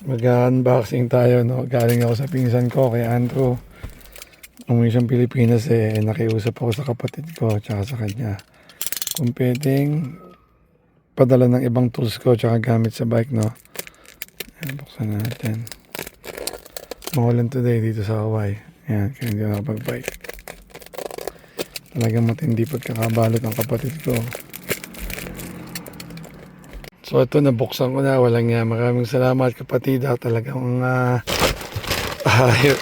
Mag-unboxing tayo, no? Galing ako sa pinsan ko, kay Andrew. Umuwi siyang Pilipinas nakiusap ako sa kapatid ko tsaka sa kanya. Kung pwedeng padala ng ibang tools ko tsaka gamit sa bike, no? Ayan, buksan natin. Mawalan today dito sa Hawaii. Ayan, kaya hindi ako nakapag-bike. Talagang matindi pagkakabalot ng kapatid ko. So ito, nabuksan ko na, walang nga. Maraming salamat kapatid. Talagang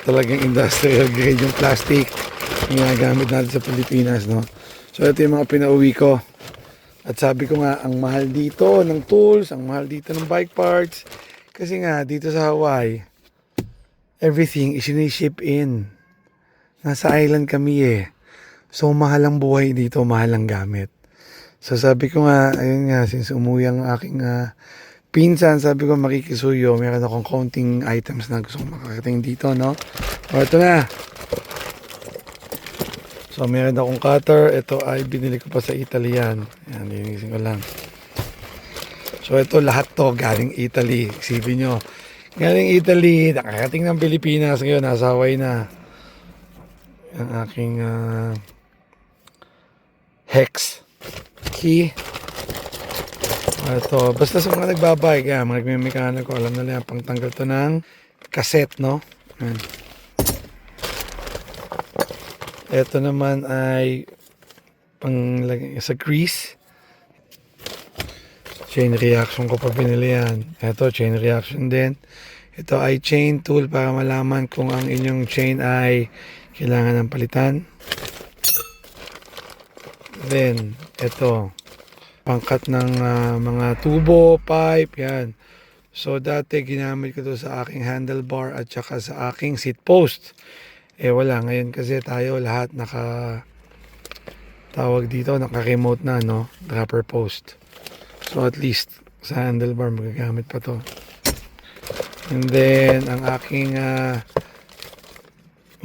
talagang industrial grade yung plastic yung ginagamit natin sa Pilipinas, no? So ito yung mga pinauwi ko. At sabi ko nga, ang mahal dito ng tools, ang mahal dito ng bike parts. Kasi nga, dito sa Hawaii, everything is ship in. Nasa island kami. So mahal ang buhay dito, mahal ang gamit. So sabi ko nga, ayun nga, since umuwi ang aking pinsan, sabi ko makikisuyo, meron akong counting items na gusto kong makakating dito, no? O ito na. So meron akong cutter, ito ay binili ko pa sa Italy yan. Yan, linisin ko lang. So ito lahat to galing Italy, isipin nyo. Galing Italy, nakakating ng Pilipinas ngayon, nasa Hawaii na. Ang aking hex key. Ito, basta sa mga nagbabike, mga nagme-mekaniko, alam na lang, pangtanggal to ng cassette, no? Ayan. Ito naman ay panglagay sa grease. Chain reaction ko pa binili yan. Ito, chain reaction din. Ito ay chain tool para malaman kung ang inyong chain ay kailangan ng palitan. Then, ito, pangkat ng mga tubo, pipe, yan. So, dati ginamit ko to sa aking handlebar at saka sa aking seat post. Wala. Ngayon kasi tayo lahat tawag dito, naka-remote na, no? Dropper post. So, at least sa handlebar magagamit pa to. And then, ang aking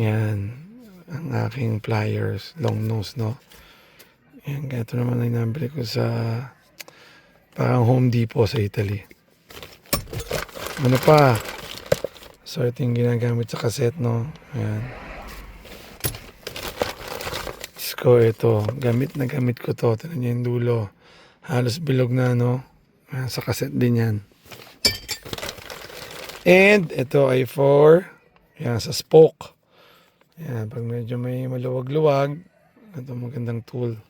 yan, ang aking pliers, long nose, no? Yan, ito naman ay nabili ko sa parang Home Depot sa Italy. Ano pa? So, ito yung ginagamit sa cassette, no? Ayan. Ko ito. Gamit na gamit ko to. Tignan niyo yung dulo. Halos bilog na, no? Ayan, sa cassette din yan. And, ito ay for, yan, sa spoke. Yan, pag medyo may maluwag-luwag, ito magandang tool.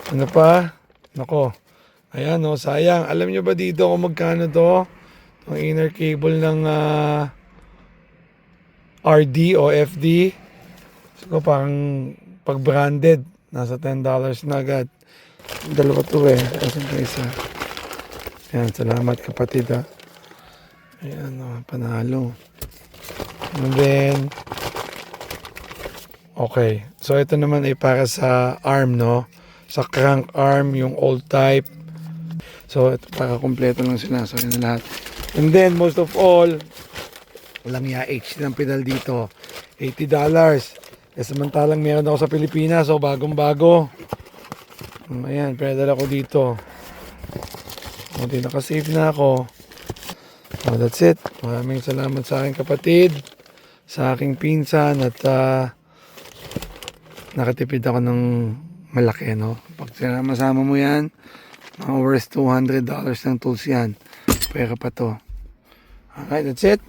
Ano pa? Nako. Ayan, no, sayang. Alam nyo ba dito kung magkano to? Ang inner cable ng RD o FD. So, parang pag branded, nasa $10 na agad. Dalawa to Kasi isa. Ayan, salamat kapatid Ayan, no, panalo. And then, okay. So, ito naman ay para sa arm, no? Sa crank arm, yung old type. So, ito para kompleto lang sila. So, yun na lahat. And then, most of all, walang HD ng pedal dito. $80. Samantalang meron ako sa Pilipinas. So, bagong-bago. Ayan, pedal ako dito. Nakasave na ako. So, that's it. Maraming salamat sa aking kapatid, sa aking pinsan, at nakatipid ako ng malaki, no? Pag sinama-sama mo yan, mga worth $200 ng tools yan. Pera pa to. Alright, that's it.